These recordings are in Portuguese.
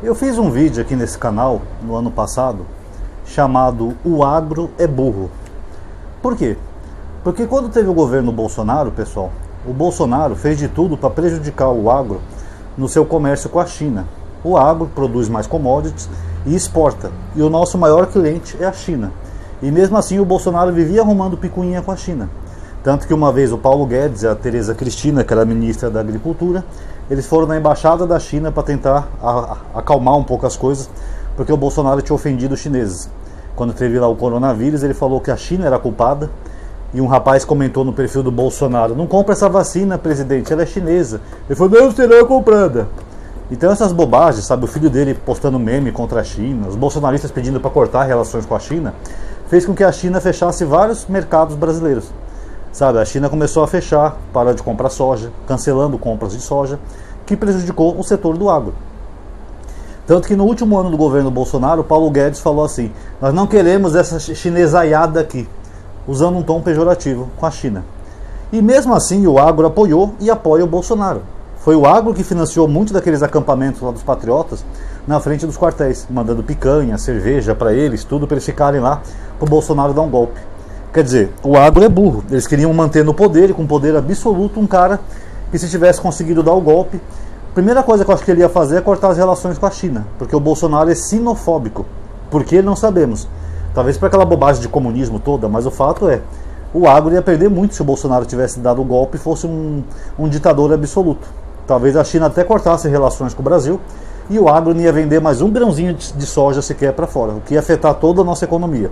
Eu fiz um vídeo aqui nesse canal no ano passado chamado "O Agro é Burro". Por quê? Porque quando teve o governo Bolsonaro, pessoal, o Bolsonaro fez de tudo para prejudicar o agro no seu comércio com a China. O agro produz mais commodities e exporta, e o nosso maior cliente é a China. E mesmo assim o Bolsonaro vivia arrumando picuinha com a China. Tanto que uma vez o Paulo Guedes e a Tereza Cristina, que era ministra da Agricultura, eles foram na embaixada da China para tentar acalmar um pouco as coisas, porque o Bolsonaro tinha ofendido os chineses. Quando teve lá o coronavírus, ele falou que a China era culpada, e um rapaz comentou no perfil do Bolsonaro: "Não compra essa vacina, presidente, ela é chinesa". Ele falou: "Não será comprada". Então essas bobagens, sabe, o filho dele postando meme contra a China, os bolsonaristas pedindo para cortar relações com a China, fez com que a China fechasse vários mercados brasileiros. Sabe, a China começou a fechar, parar de comprar soja, cancelando compras de soja, que prejudicou o setor do agro. Tanto que no último ano do governo Bolsonaro, Paulo Guedes falou assim: "Nós não queremos essa chinesaiada aqui", usando um tom pejorativo com a China. E mesmo assim o agro apoiou e apoia o Bolsonaro. Foi o agro que financiou muitos daqueles acampamentos lá dos patriotas na frente dos quartéis, mandando picanha, cerveja para eles, tudo para eles ficarem lá para o Bolsonaro dar um golpe. Quer dizer, o agro é burro. Eles queriam manter no poder, e com poder absoluto, um cara que, se tivesse conseguido dar o golpe, a primeira coisa que eu acho que ele ia fazer é cortar as relações com a China, porque o Bolsonaro é sinofóbico. Por que não sabemos. Talvez para aquela bobagem de comunismo toda, mas o fato é, o agro ia perder muito se o Bolsonaro tivesse dado o golpe e fosse um ditador absoluto. Talvez a China até cortasse relações com o Brasil e o agro não ia vender mais um grãozinho de soja sequer para fora, o que ia afetar toda a nossa economia.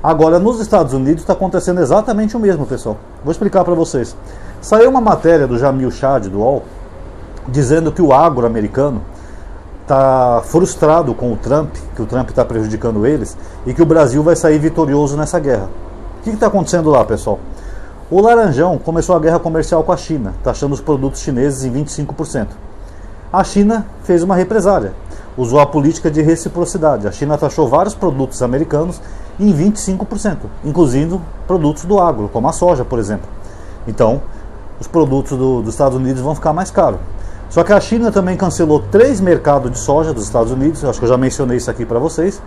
Agora, nos Estados Unidos está acontecendo exatamente o mesmo, pessoal. Vou explicar para vocês. Saiu uma matéria do Jamil Chad, do UOL, dizendo que o agro americano está frustrado com o Trump, que o Trump está prejudicando eles, e que o Brasil vai sair vitorioso nessa guerra. O que está acontecendo lá, pessoal? O Laranjão começou a guerra comercial com a China, taxando os produtos chineses em 25%. A China fez uma represália, usou a política de reciprocidade. A China taxou vários produtos americanos em 25%, incluindo produtos do agro, como a soja, por exemplo. Então, os produtos dos Estados Unidos vão ficar mais caros. Só que a China também cancelou 3 mercados de soja dos Estados Unidos, acho que eu já mencionei isso aqui para vocês,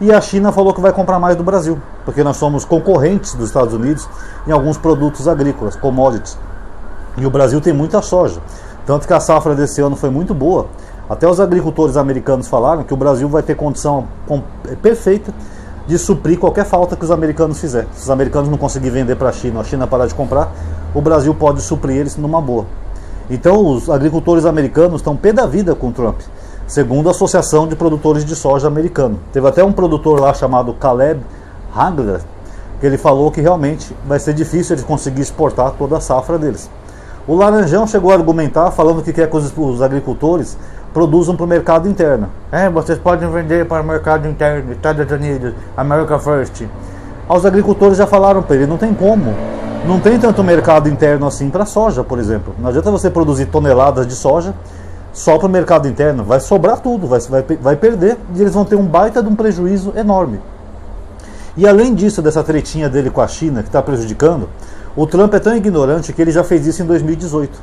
e a China falou que vai comprar mais do Brasil, porque nós somos concorrentes dos Estados Unidos em alguns produtos agrícolas, commodities, e o Brasil tem muita soja, tanto que a safra desse ano foi muito boa. Até os agricultores americanos falaram que o Brasil vai ter condição perfeita de suprir qualquer falta que os americanos fizerem. Se os americanos não conseguirem vender para a China parar de comprar, o Brasil pode suprir eles numa boa. Então os agricultores americanos estão pé da vida com o Trump, segundo a Associação de Produtores de Soja americano. Teve até um produtor lá chamado Caleb Hagler, que ele falou que realmente vai ser difícil eles conseguir exportar toda a safra deles. O Laranjão chegou a argumentar falando que quer que os agricultores produzam para o mercado interno. Vocês podem vender para o mercado interno, Estados Unidos, America First. Os agricultores já falaram para ele: não tem como. Não tem tanto mercado interno assim para soja, por exemplo. Não adianta você produzir toneladas de soja só para o mercado interno. Vai sobrar tudo, vai perder, e eles vão ter um baita de um prejuízo enorme. E além disso, dessa tretinha dele com a China, que está prejudicando, o Trump é tão ignorante que ele já fez isso em 2018.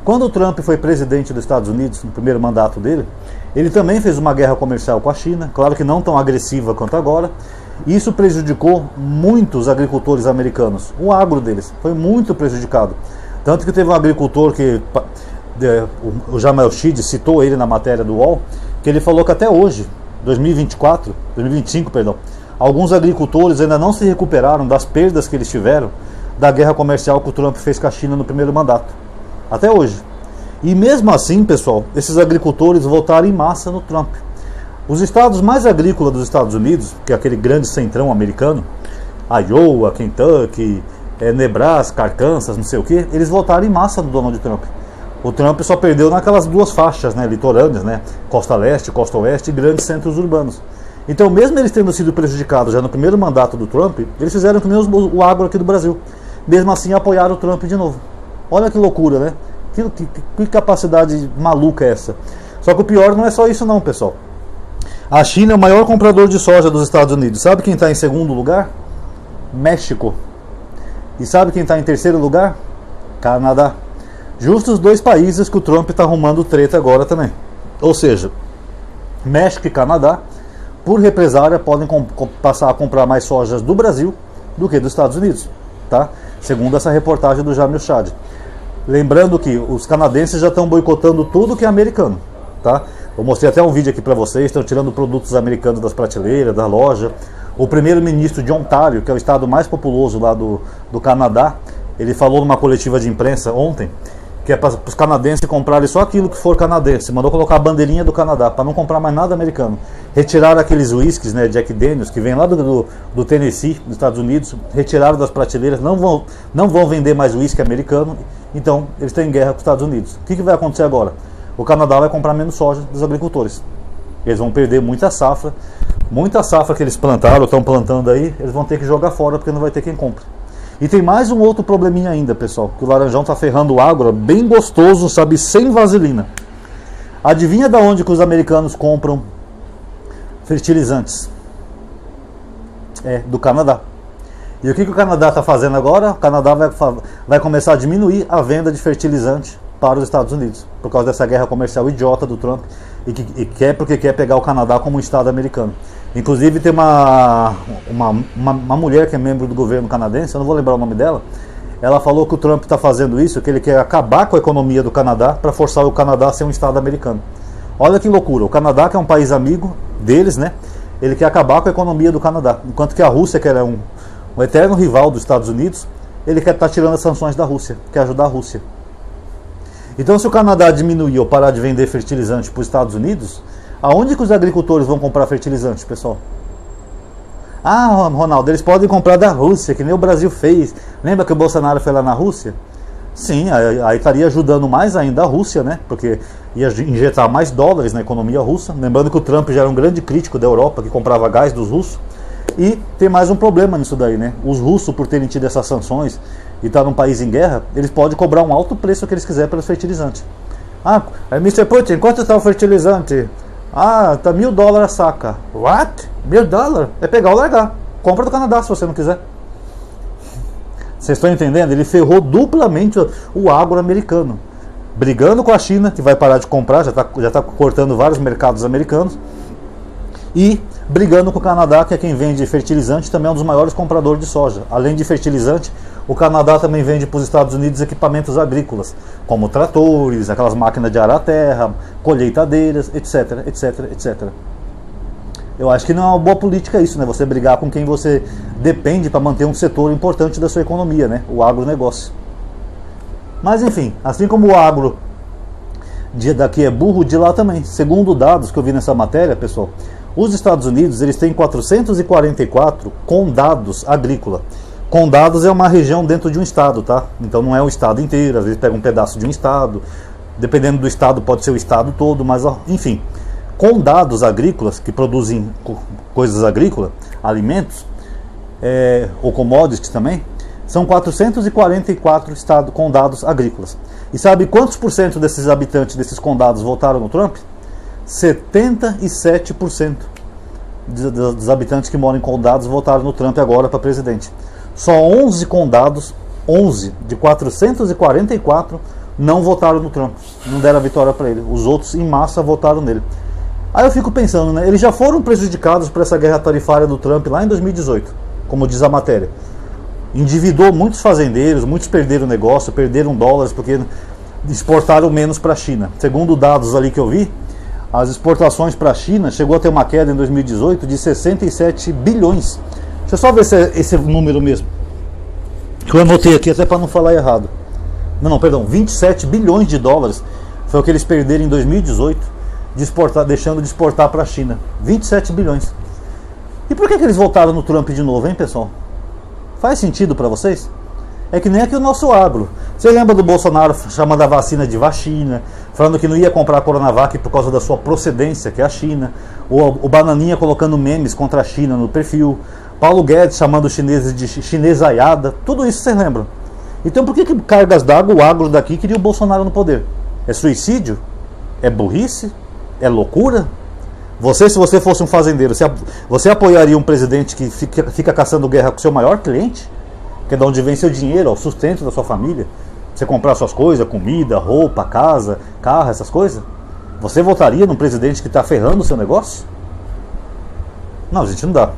Quando o Trump foi presidente dos Estados Unidos, no primeiro mandato dele, ele também fez uma guerra comercial com a China, claro que não tão agressiva quanto agora, e isso prejudicou muitos agricultores americanos. O agro deles foi muito prejudicado. Tanto que teve um agricultor que, o Jamil Chad citou ele na matéria do UOL, que ele falou que até hoje, 2025, alguns agricultores ainda não se recuperaram das perdas que eles tiveram da guerra comercial que o Trump fez com a China no primeiro mandato. Até hoje. E mesmo assim, pessoal, esses agricultores votaram em massa no Trump. Os estados mais agrícolas dos Estados Unidos, que é aquele grande centrão americano, Iowa, Kentucky, Nebraska, Arkansas, não sei o que, eles votaram em massa no Donald Trump. O Trump só perdeu naquelas 2 faixas, litorâneas, costa leste, costa oeste e grandes centros urbanos. Então, mesmo eles tendo sido prejudicados já no primeiro mandato do Trump, eles fizeram que nem o agro aqui do Brasil. Mesmo assim, apoiaram o Trump de novo. Olha que loucura, né? Que capacidade maluca é essa? Só que o pior não é só isso não, pessoal. A China é o maior comprador de soja dos Estados Unidos. Sabe quem está em segundo lugar? México. E sabe quem está em terceiro lugar? Canadá. Justo os 2 países que o Trump está arrumando treta agora também. Ou seja, México e Canadá, por represária, podem passar a comprar mais sojas do Brasil do que dos Estados Unidos, tá? Segundo essa reportagem do Jamil Chad. Lembrando que os canadenses já estão boicotando tudo que é americano, tá? Eu mostrei até um vídeo aqui para vocês, estão tirando produtos americanos das prateleiras, da loja. O primeiro-ministro de Ontário, que é o estado mais populoso lá do Canadá, ele falou numa coletiva de imprensa ontem, que é para os canadenses comprarem só aquilo que for canadense. Mandou colocar a bandeirinha do Canadá, para não comprar mais nada americano. Retiraram aqueles whiskies, né, Jack Daniels, que vem lá do Tennessee, dos Estados Unidos, retiraram das prateleiras, não vão vender mais whisky americano, então eles estão em guerra com os Estados Unidos. O que vai acontecer agora? O Canadá vai comprar menos soja dos agricultores. Eles vão perder muita safra que eles plantaram, estão plantando aí, eles vão ter que jogar fora porque não vai ter quem compre. E tem mais um outro probleminha ainda, pessoal, que o Laranjão está ferrando o agro, bem gostoso, sabe, sem vaselina. Adivinha da onde que os americanos compram fertilizantes? É, do Canadá. E o que o Canadá está fazendo agora? O Canadá vai começar a diminuir a venda de fertilizante para os Estados Unidos, por causa dessa guerra comercial idiota do Trump, e quer porque quer pegar o Canadá como um estado americano. Inclusive tem uma mulher que é membro do governo canadense, eu não vou lembrar o nome dela, ela falou que o Trump está fazendo isso, que ele quer acabar com a economia do Canadá para forçar o Canadá a ser um estado americano. Olha que loucura, o Canadá, que é um país amigo deles, né, ele quer acabar com a economia do Canadá, enquanto que a Rússia, que era um eterno rival dos Estados Unidos, ele quer estar tirando as sanções da Rússia, quer ajudar a Rússia. Então, se o Canadá diminuir ou parar de vender fertilizante para os Estados Unidos, aonde que os agricultores vão comprar fertilizante, pessoal? Ah, Ronaldo, eles podem comprar da Rússia, que nem o Brasil fez. Lembra que o Bolsonaro foi lá na Rússia? Sim, aí estaria ajudando mais ainda a Rússia, né? Porque ia injetar mais dólares na economia russa. Lembrando que o Trump já era um grande crítico da Europa, que comprava gás dos russos. E tem mais um problema nisso daí, né? Os russos, por terem tido essas sanções e estar num país em guerra, eles podem cobrar um alto preço que eles quiserem pelos fertilizantes. Ah, Mr. Putin, quanto está o fertilizante? Ah, tá $1.000 a saca. What? $1.000? É pegar ou largar. Compra do Canadá se você não quiser. Vocês estão entendendo? Ele ferrou duplamente o agro americano. Brigando com a China, que vai parar de comprar, já tá cortando vários mercados americanos. E brigando com o Canadá, que é quem vende fertilizante, também é um dos maiores compradores de soja. Além de fertilizante, o Canadá também vende para os Estados Unidos equipamentos agrícolas, como tratores, aquelas máquinas de arar a terra, colheitadeiras, etc, etc, etc. Eu acho que não é uma boa política isso, né? Você brigar com quem você depende para manter um setor importante da sua economia, né? O agronegócio. Mas enfim, assim como o agro daqui é burro, de lá também. Segundo dados que eu vi nessa matéria, pessoal, os Estados Unidos, eles têm 444 condados agrícolas. Condados é uma região dentro de um estado, tá? Então não é o estado inteiro, às vezes pega um pedaço de um estado, dependendo do estado pode ser o estado todo, mas enfim, condados agrícolas que produzem coisas agrícolas, alimentos, ou commodities também, são 444 condados agrícolas. E sabe quantos por cento desses habitantes desses condados votaram no Trump? 77% dos habitantes que moram em condados votaram no Trump agora para presidente. Só 11 condados, 11 de 444, não votaram no Trump, não deram a vitória para ele. Os outros, em massa, votaram nele. Aí eu fico pensando, né? Eles já foram prejudicados por essa guerra tarifária do Trump lá em 2018, como diz a matéria. Endividou muitos fazendeiros, muitos perderam o negócio, perderam dólares porque exportaram menos para a China. Segundo dados ali que eu vi, as exportações para a China chegou a ter uma queda em 2018 de 67 bilhões. Deixa eu só ver se é esse número mesmo, que eu anotei aqui até para não falar errado. Não, perdão, 27 bilhões de dólares foi o que eles perderam em 2018, deixando de exportar para a China. 27 bilhões. E por que eles voltaram no Trump de novo, hein, pessoal? Faz sentido para vocês? É que nem aqui o nosso agro. Você lembra do Bolsonaro chamando a vacina de vacina, falando que não ia comprar a Coronavac por causa da sua procedência, que é a China, ou o Bananinha colocando memes contra a China no perfil, Paulo Guedes chamando os chineses de chinesaiada, tudo isso vocês lembram. Então por que cargas d'água o agro daqui queria o Bolsonaro no poder? É suicídio? É burrice? É loucura? Você, se você fosse um fazendeiro, você apoiaria um presidente que fica caçando guerra com seu maior cliente? Que é de onde vem seu dinheiro, o sustento da sua família? Você comprar suas coisas, comida, roupa, casa, carro, essas coisas? Você votaria num presidente que está ferrando o seu negócio? Não, gente, não dá.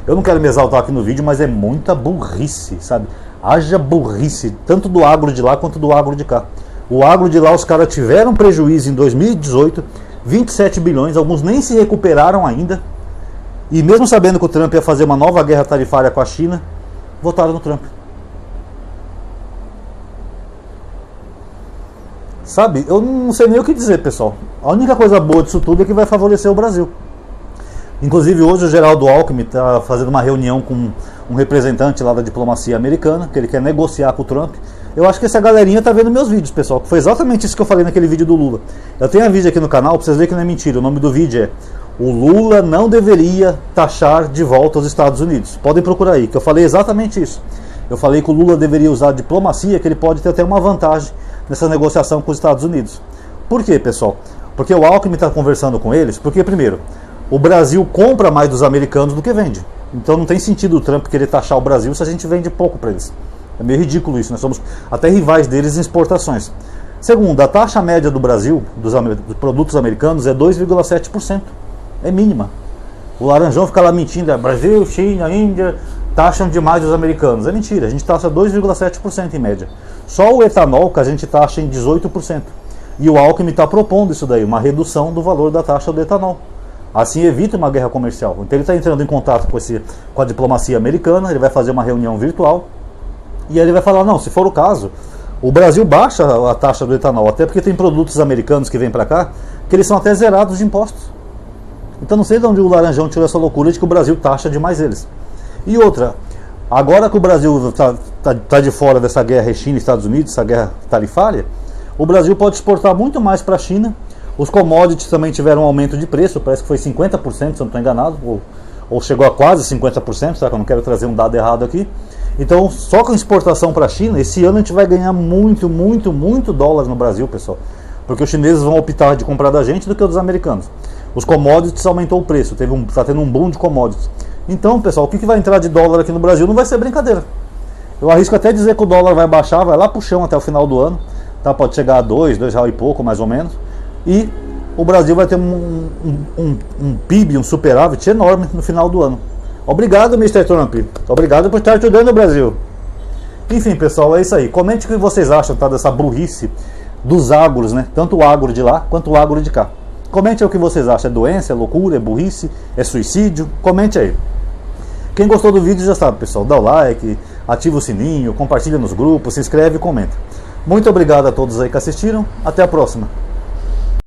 Eu não quero me exaltar aqui no vídeo, mas é muita burrice, sabe? Haja burrice, tanto do agro de lá quanto do agro de cá. O agro de lá, os caras tiveram prejuízo em 2018, 27 bilhões, alguns nem se recuperaram ainda. E mesmo sabendo que o Trump ia fazer uma nova guerra tarifária com a China, votaram no Trump. Sabe, eu não sei nem o que dizer, pessoal. A única coisa boa disso tudo é que vai favorecer o Brasil. Inclusive hoje o Geraldo Alckmin está fazendo uma reunião com um representante lá da diplomacia americana, que ele quer negociar com o Trump. Eu acho que essa galerinha está vendo meus vídeos, pessoal, que foi exatamente isso que eu falei naquele vídeo do Lula. Eu tenho um vídeo aqui no canal para vocês verem que não é mentira. O nome do vídeo é: o Lula não deveria taxar de volta os Estados Unidos. Podem procurar aí, que eu falei exatamente isso. Eu falei que o Lula deveria usar a diplomacia, que ele pode ter até uma vantagem nessa negociação com os Estados Unidos. Por quê, pessoal? Porque o Alckmin está conversando com eles, porque primeiro, o Brasil compra mais dos americanos do que vende. Então não tem sentido o Trump querer taxar o Brasil se a gente vende pouco para eles. É meio ridículo isso, nós somos até rivais deles em exportações. Segundo, a taxa média do Brasil, dos produtos americanos, é 2,7%. É mínima. O Laranjão fica lá mentindo, Brasil, China, Índia, taxam demais os americanos. É mentira, a gente taxa 2,7% em média. Só o etanol que a gente taxa em 18%. E o Alckmin está propondo isso daí, uma redução do valor da taxa do etanol. Assim evita uma guerra comercial. Então ele está entrando em contato com a diplomacia americana, ele vai fazer uma reunião virtual e aí ele vai falar, não, se for o caso, o Brasil baixa a taxa do etanol, até porque tem produtos americanos que vêm para cá que eles são até zerados de impostos. Então não sei de onde o Laranjão tirou essa loucura de que o Brasil taxa demais eles. E outra, agora que o Brasil está de fora dessa guerra China e Estados Unidos, essa guerra tarifária, o Brasil pode exportar muito mais para a China. Os commodities também tiveram um aumento de preço, parece que foi 50%, se eu não estou enganado, ou chegou a quase 50%, tá? Que eu não quero trazer um dado errado aqui. Então, só com exportação para a China, esse ano a gente vai ganhar muito, muito, muito dólar no Brasil, pessoal. Porque os chineses vão optar de comprar da gente do que dos americanos. Os commodities aumentou o preço, está tendo um boom de commodities. Então, pessoal, o que vai entrar de dólar aqui no Brasil não vai ser brincadeira. Eu arrisco até dizer que o dólar vai baixar, vai lá pro chão até o final do ano, tá? Pode chegar a R$2 e pouco, mais ou menos. E o Brasil vai ter um PIB, um superávit enorme no final do ano. Obrigado, Mr. Trump. Obrigado por estar ajudando o Brasil. Enfim, pessoal, é isso aí. Comente o que vocês acham, tá, dessa burrice dos agros, né? Tanto o agro de lá quanto o agro de cá. Comente aí o que vocês acham. É doença, é loucura, é burrice, é suicídio? Comente aí. Quem gostou do vídeo já sabe, pessoal. Dá o like, ativa o sininho, compartilha nos grupos, se inscreve e comenta. Muito obrigado a todos aí que assistiram. Até a próxima.